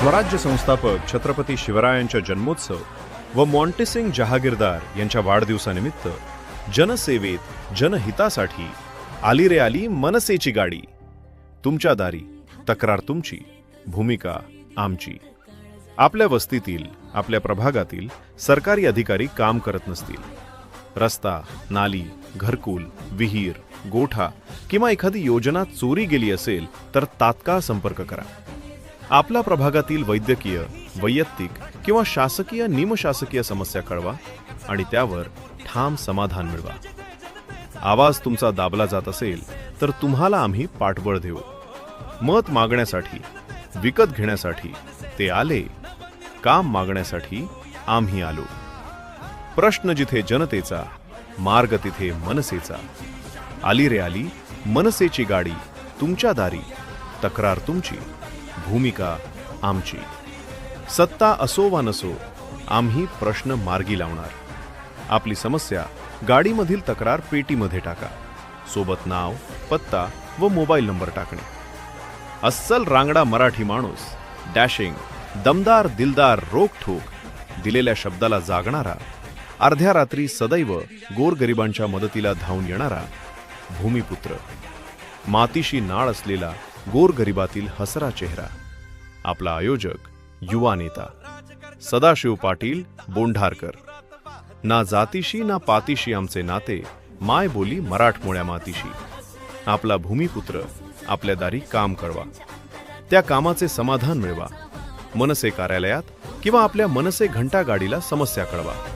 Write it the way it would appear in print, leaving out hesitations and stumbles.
स्वराज्य संस्थापक छत्रपती शिवरायांच्या जन्मोत्सव व मॉन्टेसिंग जहागीरदार यांच्या वाढदिवसानिमित्त जनसेवेत जनहितासाठी आली रे आली मनसेची गाडी. तुमच्या दारी, तक्रार तुमची, भूमिका आमची. आपल्या वस्तीतील, आपल्या प्रभागातील सरकारी अधिकारी काम करत नसतील, रस्ता, नाली, घरकुल, विहीर, गोठा किंवा एखादी योजना चोरी गेली असेल तर तात्काळ संपर्क करा. आपल्या प्रभागातील वैद्यकीय, वैयक्तिक किंवा शासकीय निमशासकीय समस्या कळवा आणि त्यावर ठाम समाधान मिळवा. आवाज तुमचा दाबला जात असेल तर तुम्हाला आम्ही पाठबळ देऊ. मत मागण्यासाठी, विकत घेण्यासाठी ते आले, काम मागण्यासाठी आम्ही आलो. प्रश्न जिथे जनतेचा, मार्ग तिथे मनसेचा. आली रे आली मनसेची गाडी. तुमच्या दारी, तक्रार तुमची, भूमिका आमची. सत्ता असो वा नसो, आम्ही प्रश्न मार्गी लावणार. आपली समस्या गाडीमधील तक्रार पेटीमध्ये टाका. सोबत नाव, पत्ता व मोबाईल नंबर टाकणे. अस्सल रांगडा मराठी माणूस, डॅशिंग, दमदार, दिलदार, रोखठोक, दिलेल्या शब्दाला जागणारा, अर्ध्या रात्री सदैव गोरगरिबांच्या मदतीला धावून येणारा भूमिपुत्र. मातीशी नाळ असलेला गोरगरिबातील हसरा चेहरा. आपला आयोजक, युवा नेता सदाशिव पाटील बोंढारकर. ना जातीशी ना पातीशी आमचे नाते, माय बोली मराठमोळ्या मातीशी. आपला भूमिपुत्र आपल्या दारी काम कळवा. त्या कामाचे समाधान मिळवा. मनसे कार्यालयात किंवा आपल्या मनसे घंटा गाडीला समस्या कळवा.